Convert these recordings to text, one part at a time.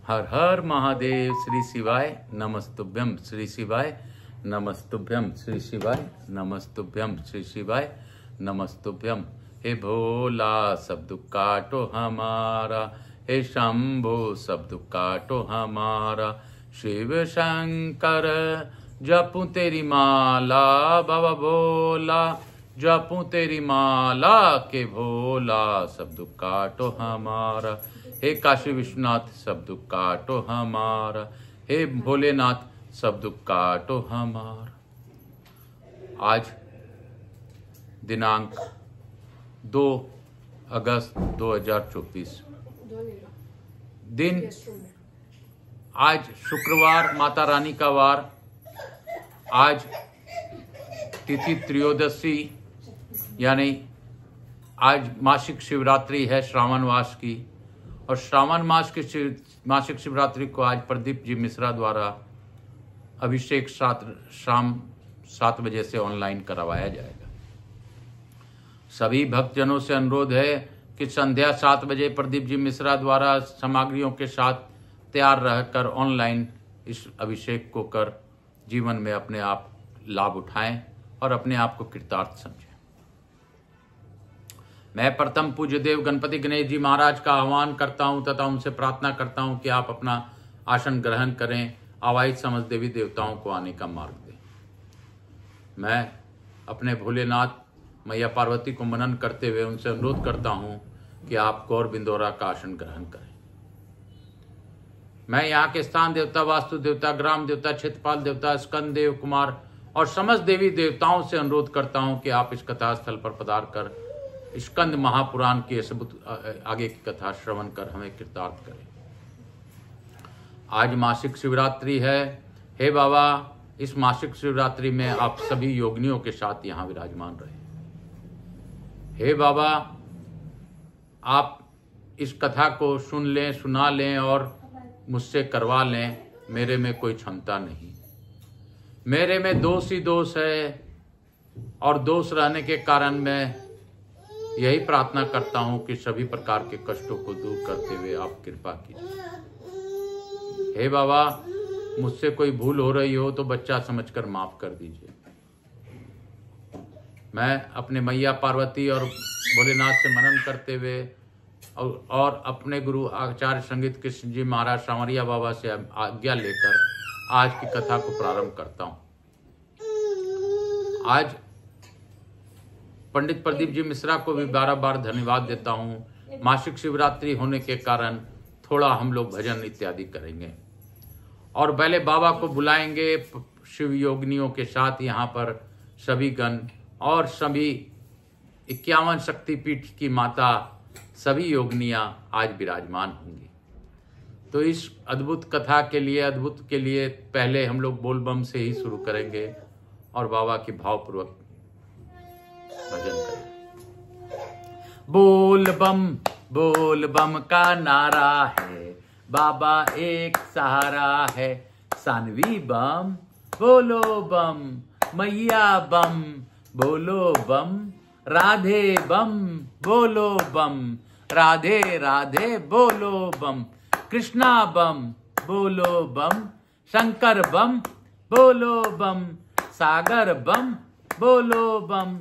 हर हर महादेव। श्री शिवाय नमस्तुभ्यम। श्री शिवाय नमस्तुभ्यम। श्री शिवाय नमस्तुभ्यम। श्री शिवाय नमस्तुभ्यम। हे भोला सब दुख काटो हमारा, हे शंभो सब दुख काटो हमारा। शिव शंकर जपूं तेरी माला, बाबा भोला जपूं तेरी माला के भोला सब दुख काटो हमारा। हे काशी विश्वनाथ सब दुख काटो हमारा, हे भोलेनाथ सब दुख काटो हमारा। आज दिनांक 2 अगस्त 2024 दिन, आज शुक्रवार, माता रानी का वार। आज तिथि त्रयोदशी, यानी आज मासिक शिवरात्रि है श्रावण मास की। और श्रावण मास की मासिक शिवरात्रि को आज प्रदीप जी मिश्रा द्वारा अभिषेक शाम 7 बजे से ऑनलाइन करवाया जाएगा। सभी भक्तजनों से अनुरोध है कि संध्या 7 बजे प्रदीप जी मिश्रा द्वारा सामग्रियों के साथ तैयार रहकर ऑनलाइन इस अभिषेक को कर जीवन में अपने आप लाभ उठाएं और अपने आप को कृतार्थ समझें। मैं प्रथम पूज्य देव गणपति गणेश जी महाराज का आह्वान करता हूं तथा उनसे प्रार्थना करता हूं कि आप अपना आसन ग्रहण करें, आवाहित समस्त देवी देवताओं को आने का मार्ग दें। मैं अपने भोलेनाथ मैया पार्वती को मनन करते हुए उनसे अनुरोध करता हूं कि आप गौर बिंदोरा का आसन ग्रहण करें। मैं यहाँ के स्थान देवता, वास्तु देवता, ग्राम देवता, क्षेत्रपाल देवता, स्कंद देव, कुमार और समस्त देवी देवताओं से अनुरोध करता हूं कि आप इस कथा स्थल पर पधार कर स्कंद महापुराण की आगे की कथा श्रवण कर हमें कृतार्थ करें। आज मासिक शिवरात्रि है। हे बाबा, इस मासिक शिवरात्रि में आप सभी योगिनियों के साथ यहाँ विराजमान रहे। हे बाबा, आप इस कथा को सुन लें, सुना लें और मुझसे करवा लें। मेरे में कोई क्षमता नहीं, मेरे में दोष ही दोष है और दोष रहने के कारण मैं यही प्रार्थना करता हूं कि सभी प्रकार के कष्टों को दूर करते हुए आप कृपा कीजिए। हे बाबा, मुझसे कोई भूल हो रही हो तो बच्चा समझकर माफ कर दीजिए। मैं अपने मैया पार्वती और भोलेनाथ से मनन करते हुए और अपने गुरु आचार्य संगीत कृष्ण जी महाराज सांवरिया बाबा से आज्ञा लेकर आज की कथा को प्रारंभ करता हूं। आज पंडित प्रदीप जी मिश्रा को भी बार धन्यवाद देता हूं। मासिक शिवरात्रि होने के कारण थोड़ा हम लोग भजन इत्यादि करेंगे और पहले बाबा को बुलाएंगे शिव योगिनियों के साथ। यहाँ पर सभी गण और सभी 51 शक्तिपीठ की माता, सभी योगिनियां आज विराजमान होंगी। तो इस अद्भुत कथा के लिए, अद्भुत के लिए पहले हम लोग बोलबम से ही शुरू करेंगे और बाबा की भावपूर्वक भजन करें। बोल बम का नारा है, बाबा एक सहारा है। सानवी बम बोलो बम, मैया बम बोलो बम, राधे बम बोलो बम, राधे राधे बोलो बम, कृष्णा बम बोलो बम, शंकर बम बोलो बम, सागर बम बोलो बम,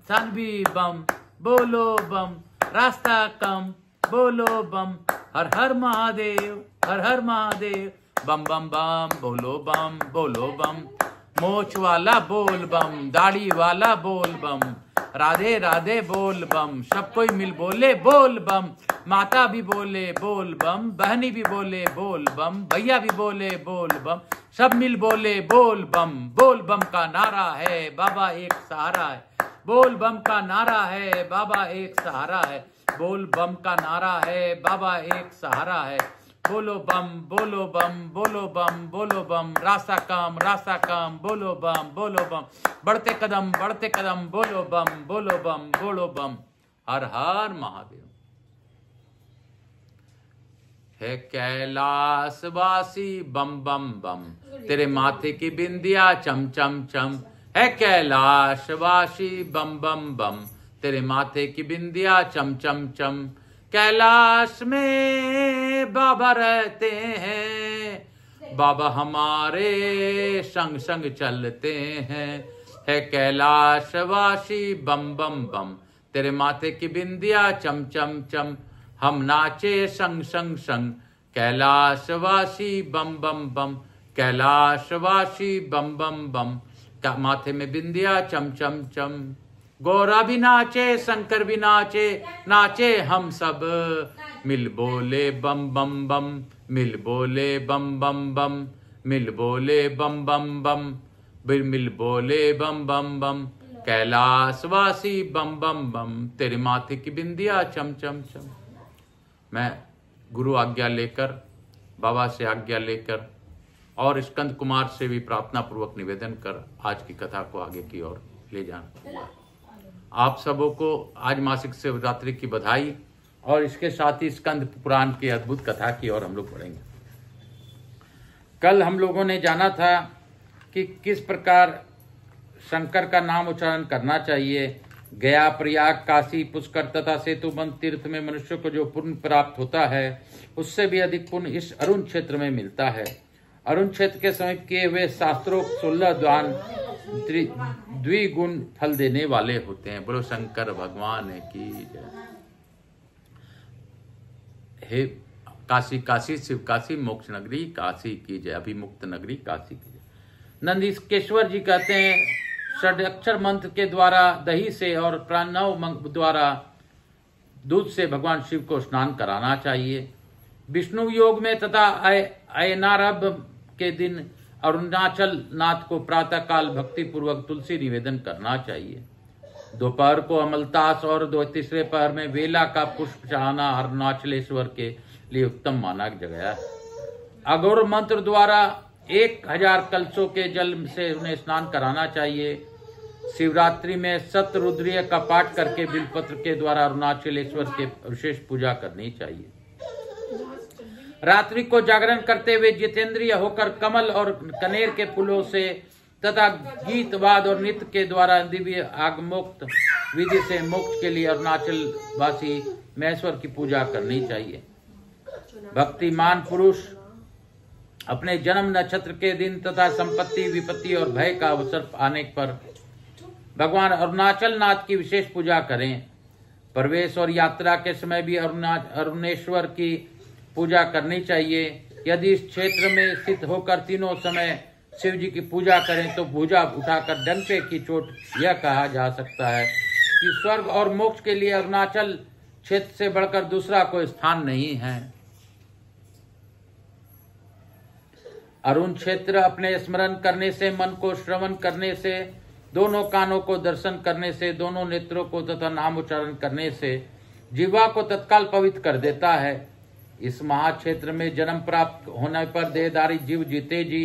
सानवी बम बोलो बम, रास्ता कम बोलो बम, हर हर महादेव, हर हर महादेव, बम बम बम बोलो बम, मोछ वाला बोल बम, दाढ़ी वाला बोल बम, राधे राधे बोल बम, सब कोई मिल बोले बोल बम, माता भी बोले बोल बम, बहनी भी बोले बोल बम, भैया भी बोले बोल बम, सब मिल बोले बोल बम। बोल बम का नारा है, बाबा एक सहारा है। बोल बम का नारा है, बाबा एक सहारा है। बोल बम का नारा है, बाबा एक सहारा है। बोलो बम बोलो बम बोलो बम बोलो बम, रास्ता कम बोलो बम, बढ़ते कदम बोलो बम। हर हर महादेव। है कैलाशवासी बम बम बम, तेरे माथे की बिंदिया चम चम चम। है कैलाशवासी बम बम बम, तेरे माथे की बिंदिया चम चम चम। कैलाश में में बाबा रहते हैं, बाबा हमारे संग संग चलते हैं। है कैलाशवासी बम बम बम, तेरे माथे की बिंदिया चम चम चम, हम नाचे संग संग संग। कैलाशवासी बम बम बम, कैलाशवासी बम बम बम, माथे में बिंदिया चम चम चम। गौरा भी नाचे, शंकर भी नाचे, नाचे हम सब, मिल बोले बम बम बम, मिल बोले बम बम बम, मिल बोले बम बम बम, मिल बोले बम बम बम। कैलाशवासी बम बम बम, तेरे माथे की बिंदिया चम चम चम। मैं गुरु आज्ञा लेकर, बाबा से आज्ञा लेकर और स्कंद कुमार से भी प्रार्थना पूर्वक निवेदन कर आज की कथा को आगे की ओर ले जाना। आप सबों को आज मासिक शिवरात्रि की बधाई और इसके साथ ही स्कंद पुराण की अद्भुत कथा की ओर हम लोग बढ़ेंगे। कल हम लोगों ने जाना था कि किस प्रकार शंकर का नाम उच्चारण करना चाहिए। गया, प्रयाग, काशी, पुष्कर तथा सेतुबंध तीर्थ में मनुष्य को जो पुण्य प्राप्त होता है उससे भी अधिक पुण्य इस अरुण क्षेत्र में मिलता है। अरुण क्षेत्र के समीप किए हुए शास्त्रोक्त 16 दान द्विगुण फल देने वाले होते हैं। बोलो शंकर भगवान की जय। हे काशी काशी शिव काशी, मोक्ष नगरी काशी की जय, अभिमुक्त नगरी काशी की जय। नंदीकेश्वर जी कहते हैं षडाक्षर मंत्र के द्वारा दही से और प्रणव द्वारा दूध से भगवान शिव को स्नान कराना चाहिए। विष्णु योग में तथा अयनारभ के दिन अरुणाचल नाथ को प्रातः काल भक्ति पूर्वक तुलसी निवेदन करना चाहिए। दोपहर को अमलतास और तीसरे पहर में वेला का पुष्प चढ़ाना अरुणाचलेश्वर के लिए उत्तम माना गया है। अघोर मंत्र द्वारा 1000 कलशों के जल से उन्हें स्नान कराना चाहिए। शिवरात्रि में शतरुद्रीय का पाठ करके बिलपत्र के द्वारा अरुणाचलेश्वर के विशेष पूजा करनी चाहिए। रात्रि को जागरण करते हुए जितेंद्रिय होकर कमल और कनेर के फूलों से तथा गीत वाद और नृत्य के द्वारा दिव्य आगमोक्त विधि से मोक्ष के लिए अरुणाचल वासी महेश्वर की पूजा करनी चाहिए। भक्तिमान पुरुष अपने जन्म नक्षत्र के दिन तथा संपत्ति, विपत्ति और भय का अवसर आने पर भगवान अरुणाचल नाथ की विशेष पूजा करें। प्रवेश और यात्रा के समय भी अरुणेश्वर की पूजा करनी चाहिए। यदि इस क्षेत्र में स्थित होकर तीनों समय शिव जी की पूजा करें तो भुजा उठाकर डंके की चोट यह कहा जा सकता है कि स्वर्ग और मोक्ष के लिए अरुणाचल क्षेत्र से बढ़कर दूसरा कोई स्थान नहीं है। अरुण क्षेत्र अपने स्मरण करने से, मन को श्रवण करने से, दोनों कानों को दर्शन करने से, दोनों नेत्रों को तथा नाम उच्चारण करने से जीवा को तत्काल पवित्र कर देता है। इस महाक्षेत्र में जन्म प्राप्त होने पर देहधारी जीव जीते जी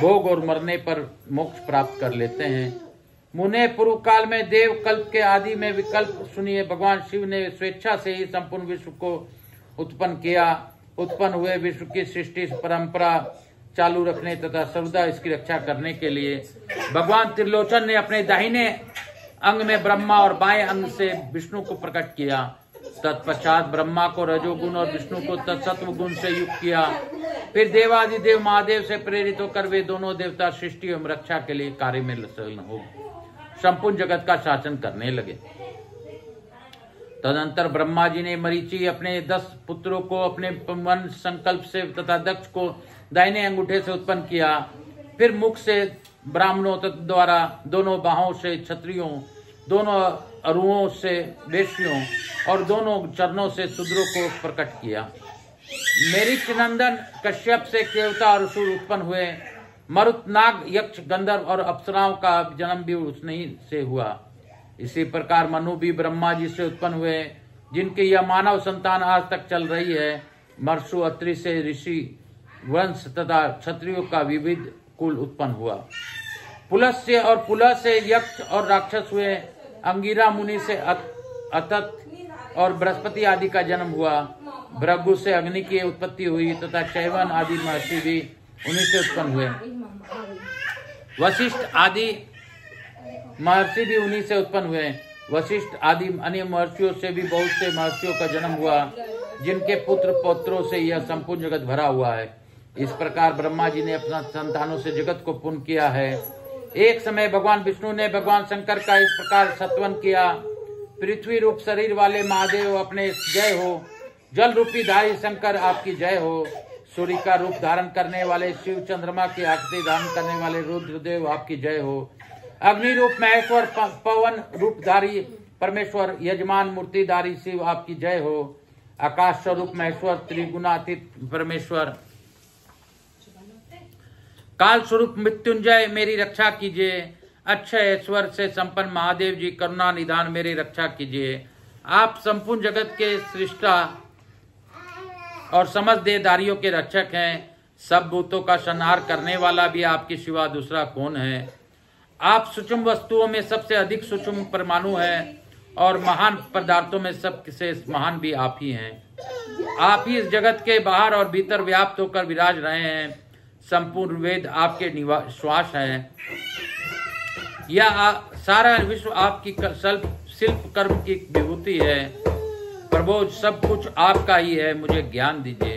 भोग और मरने पर मोक्ष प्राप्त कर लेते हैं। मुने पूर्व काल में देव कल्प के आदि में विकल्प सुनिए भगवान शिव ने स्वेच्छा से ही संपूर्ण विश्व को उत्पन्न किया। उत्पन्न हुए विश्व की सृष्टि परंपरा चालू रखने तथा सर्वदा इसकी रक्षा करने के लिए भगवान त्रिलोचन ने अपने दाहिने अंग में ब्रह्मा और बाएं अंग से विष्णु को प्रकट किया। तत्पश्चात ब्रह्मा को रजोगुण और विष्णु को तत्सत्व गुण से युक्त किया। फिर देवादिदेव महादेव से प्रेरित होकर वे दोनों देवता सृष्टि एवं रक्षा के लिए कार्य में संलग्न हो संपूर्ण जगत का शासन करने लगे। तदंतर ब्रह्मा जी ने मरीचि अपने 10 पुत्रों को अपने मन संकल्प से तथा दक्ष को दाहिने अंगूठे से उत्पन्न किया। फिर मुख से ब्राह्मणों द्वारा, दोनों बाहों से क्षत्रियों, दोनों अरुओं से वैश्यों और दोनों चरणों से शूद्रों को प्रकट किया। मेरिच नंदन कश्यप से देवता और असुर उत्पन्न हुए। मरुत, नाग, यक्ष, गंधर्व और अप्सराओं का जन्म भी उसने से हुआ। इसी प्रकार मनु भी ब्रह्मा जी से उत्पन्न हुए, जिनकी यह मानव संतान आज तक चल रही है। मरसु, अत्रि से ऋषि वंश तथा क्षत्रियों का विविध कुल उत्पन्न हुआ। पुलस्त्य और पुलह से यक्ष और राक्षस हुए। अंगिरा मुनि से अतत और बृहस्पति आदि का जन्म हुआ। भृगु से अग्नि की उत्पत्ति हुई तथा चैवन आदि महर्षि भी उन्हीं से उत्पन्न हुए। वशिष्ठ आदि महर्षि भी उन्हीं से उत्पन्न हुए। वशिष्ठ आदि अन्य महर्षियों से भी बहुत से महर्षियों का जन्म हुआ। जिनके पुत्र पौत्रों से यह संपूर्ण जगत भरा हुआ है। इस प्रकार ब्रह्मा जी ने अपना संतानों से जगत को पूर्ण किया है। एक समय भगवान विष्णु ने भगवान शंकर का इस प्रकार सत्वन किया। पृथ्वी रूप शरीर वाले महादेव अपने जय हो। जल रूपी धारी शंकर आपकी जय हो। सूर्य का रूप धारण करने वाले शिव, चंद्रमा की आकृति धारण करने वाले रुद्रदेव आपकी जय हो। अग्नि रूप महेश्वर, पवन रूपधारी परमेश्वर यजमान मूर्तिधारी शिव आपकी जय हो। आकाश स्वरूप महेश्वर, त्रिगुणातीत परमेश्वर, काल स्वरूप मृत्युंजय मेरी रक्षा कीजिए। अक्षय ऐश्वर्य से संपन्न महादेव जी करुणा निधान मेरी रक्षा कीजिए। आप संपूर्ण जगत के सृष्टा और समस्त देहधारियों के रक्षक हैं। सब भूतों का संहार करने वाला भी आपके सिवा दूसरा कौन है। आप सूक्ष्म वस्तुओं में सबसे अधिक सूक्ष्म परमाणु हैं और महान पदार्थों में सबसे महान भी आप ही हैं। आप ही इस जगत के बाहर और भीतर व्याप्त होकर विराज रहे हैं। संपूर्ण वेद आपके श्वास है। यह सारा विश्व आपकी शिल्प कर्म की विभूति है। प्रभु सब कुछ आपका ही है, मुझे ज्ञान दीजिए।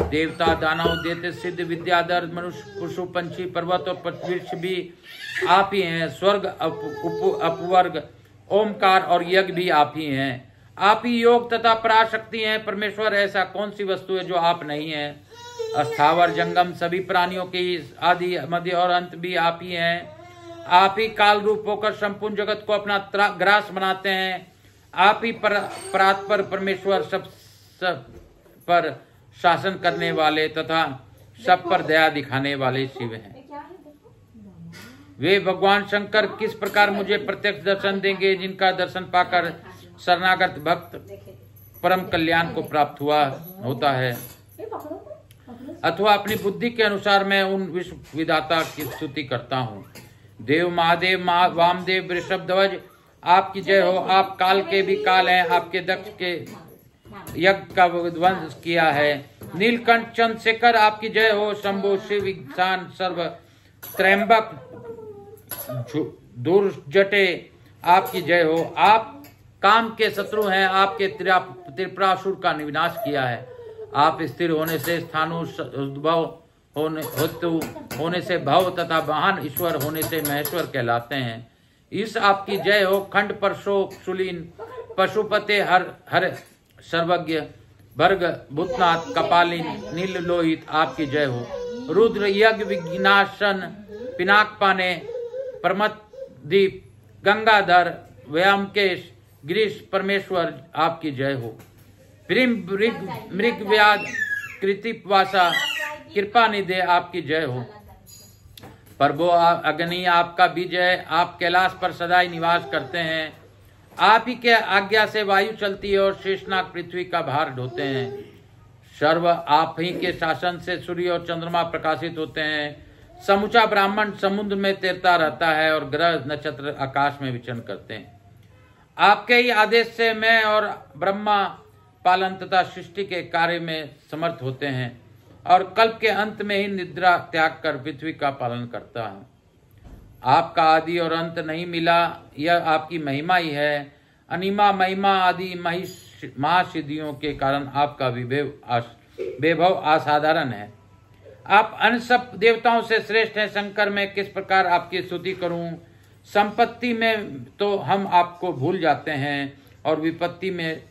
देवता दानव देते सिद्ध विद्याधर मनुष्य पशु पंछी पर्वत और वृक्ष भी आप ही हैं। स्वर्ग अपवर्ग ओमकार और यज्ञ भी आप ही हैं। आप ही योग तथा पराशक्ति हैं। परमेश्वर ऐसा कौन सी वस्तु है जो आप नहीं है। अस्थावर जंगम सभी प्राणियों की आदि मध्य और अंत भी आप ही हैं। आप ही काल रूप होकर संपूर्ण जगत को अपना ग्रास बनाते हैं। आप ही परात्पर परमेश्वर सब पर शासन करने वाले तथा सब पर दया दिखाने वाले शिव हैं। वे भगवान शंकर किस प्रकार मुझे प्रत्यक्ष दर्शन देंगे, जिनका दर्शन पाकर शरणागत भक्त परम कल्याण को प्राप्त होता है। अथवा अपनी बुद्धि के अनुसार मैं उन विश्व विधाता की स्तुति करता हूँ। देव महादेव वामदेव वृषभ ध्वज आपकी जय हो। आप काल के भी काल हैं। आपके दक्ष के यज्ञ का ध्वंस किया है। नीलकंठ चंद्रशेखर आपकी जय हो। शंभु शिव ईशान सर्व त्रैंबक दुर्जटे आपकी जय हो। आप काम के शत्रु हैं। आपके त्रिपुरासुर का विनाश किया है। आप स्थिर होने से स्थाणुद्भव होने से भव तथा महान ईश्वर होने से महेश्वर कहलाते हैं। इस आपकी जय हो। खंड परशो सुलीन पशुपते हर सर्वज्ञ भर्ग भूतनाथ कपालिन नील लोहित आपकी जय हो। रुद्र यज्ञ विघ्नाशन पिनाक पाने परमदीप गंगाधर व्यामकेश गिरीश परमेश्वर आपकी जय हो। मृग व्याध कृतिवासा कृपा निधे आपकी जय हो। प्रभु अग्नि आपका बीज है। आप कैलाश पर सदाई निवास करते हैं। आप ही के आज्ञा से वायु चलती है और शेषनाग पृथ्वी का भार ढोते हैं। सर्व आप ही के शासन से सूर्य और चंद्रमा प्रकाशित होते हैं। समूचा ब्राह्मण समुद्र में तैरता रहता है और ग्रह नक्षत्र आकाश में विचरण करते हैं। आपके ही आदेश से मैं और ब्रह्मा पालन तथा सृष्टि के कार्य में समर्थ होते हैं और कल्प के अंत में ही निद्रा त्याग कर पृथ्वी का पालन करता है। आपका आदि और अंत नहीं मिला, यह आपकी महिमा ही है। अनिमा महिमा आदि महासिद्धियों के कारण आपका वैभव असाधारण है। आप अन्य सब देवताओं से श्रेष्ठ हैं। शंकर मैं किस प्रकार आपकी स्तुति करूं। संपत्ति में तो हम आपको भूल जाते हैं और विपत्ति में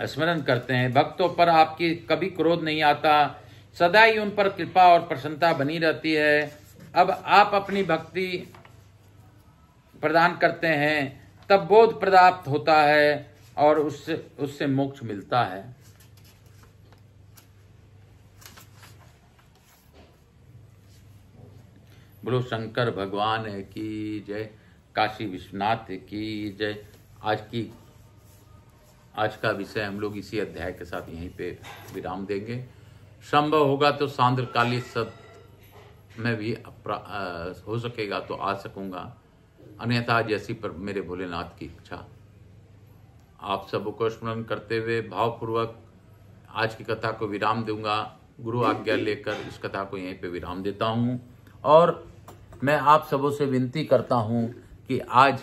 स्मरण करते हैं। भक्तों पर आपकी कभी क्रोध नहीं आता, सदा ही उन पर कृपा और प्रसन्नता बनी रहती है। अब आप अपनी भक्ति प्रदान करते हैं तब बोध प्राप्त होता है और उससे मोक्ष मिलता है। बोलो शंकर भगवान की जय, काशी विश्वनाथ की जय। आज का विषय हम लोग इसी अध्याय के साथ यहीं पे विराम देंगे। संभव होगा तो सांद्रकालीन सत्र में भी हो सकेगा तो आ सकूंगा, अन्यथा जैसी पर मेरे भोलेनाथ की इच्छा। आप सबको स्मरण करते हुए भावपूर्वक आज की कथा को विराम दूंगा। गुरु आज्ञा लेकर इस कथा को यहीं पे विराम देता हूं और मैं आप सबों से विनती करता हूं कि आज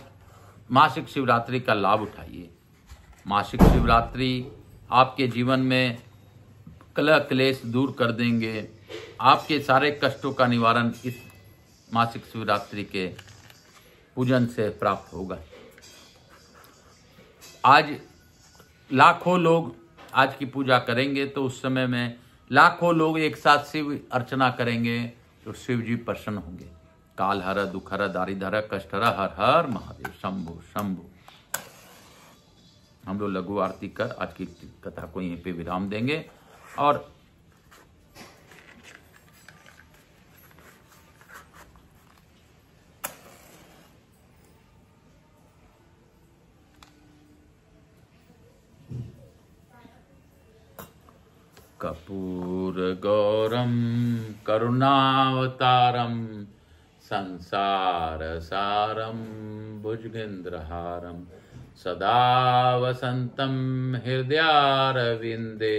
मासिक शिवरात्रि का लाभ उठाइए। मासिक शिवरात्रि आपके जीवन में कलह क्लेश दूर कर देंगे। आपके सारे कष्टों का निवारण इस मासिक शिवरात्रि के पूजन से प्राप्त होगा। आज लाखों लोग आज की पूजा करेंगे तो उस समय में लाखों लोग एक साथ शिव अर्चना करेंगे तो शिव जी प्रसन्न होंगे। काल हर दुख हर दारिद्र कष्ट हर हर हर महादेव शंभु शंभु। हम लोग लघु आरती कर आज की कथा को यहीं पे विराम देंगे और कर्पूर गौरम करुणावतारम संसार सारम भुजगेन्द्रहारम सदा वसंतम हृदयारविंदे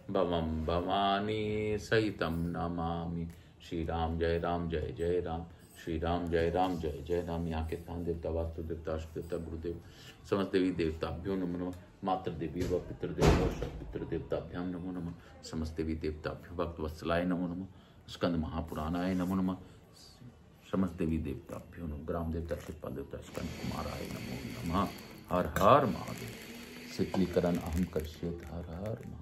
भवम भवानी सहितम नमामि। श्री राम जय राम जय जय राम। श्री राम जय राम जय जय राम। यहाँ के स्थान देवता वास्तु देवता अष्ट देवता गुरुदेव समस्त देवी देवताभ्यो नमो नमः। मातृ देवी व पितृदेव व पितृ देवताभ्याम नमो नमः। समस्त देवी देवताभ्यो भक्त वत्सलाय नमो नमः। स्कंद महापुराणाय नमो नमः। समस्त देवी देवताभ्यो नमः। ग्राम देवता कृपा देवता स्कंद कुमाराय नमो नमः। हर हर महादेव। शीतलीकरण अहम करिष्येत्। हर हर महादेव।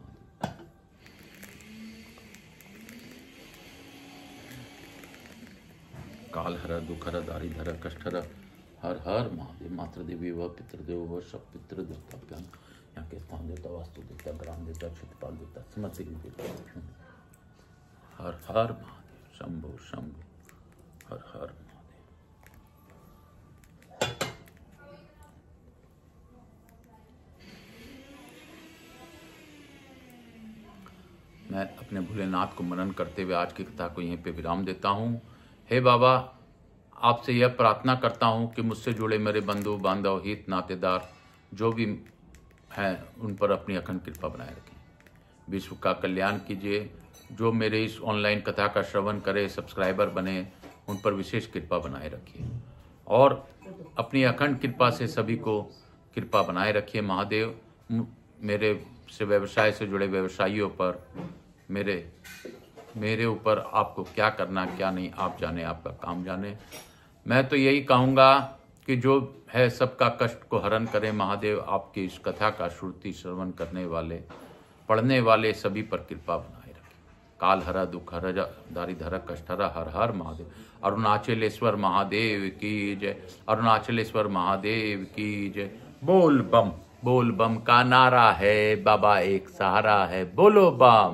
काल हर दुख हर दारिद्र कष्ट हर हर हर महादेव। मातृ देवी व पितृदेव व सब पितृ देवताभ्याम। यहाँ के स्थान देवता वास्तु देवता ग्राम देवता क्षेत्रपाल देवता समस्त देवी देवताभ्याम। हर हर महादेव शंभु शंभु। हर हर महादेव। मैं अपने भोलेनाथ को मनन करते हुए आज की कथा को यहीं पे विराम देता हूँ। हे बाबा, आपसे यह प्रार्थना करता हूँ कि मुझसे जुड़े मेरे बंधु बांधव हित नातेदार जो भी हैं उन पर अपनी अखंड कृपा बनाए रखें। विश्व का कल्याण कीजिए। जो मेरे इस ऑनलाइन कथा का श्रवण करे, सब्सक्राइबर बने, उन पर विशेष कृपा बनाए रखिए और अपनी अखंड कृपा से सभी को कृपा बनाए रखिए। महादेव, मेरे से व्यवसाय से जुड़े व्यवसायियों पर, मेरे ऊपर आपको क्या करना क्या नहीं आप जाने, आपका काम जाने। मैं तो यही कहूँगा कि जो है सबका कष्ट को हरण करें महादेव। आपकी इस कथा का श्रुति श्रवण करने वाले, पढ़ने वाले सभी पर कृपा बनाए रखें। काल हर दुख हर दारिद्र कष्ट हर हर हर महादेव। अरुणाचलेश्वर महादेव की जय। अरुणाचलेश्वर महादेव की जय। बोल बम का नारा है, बाबा एक सहारा है। बोलो बम।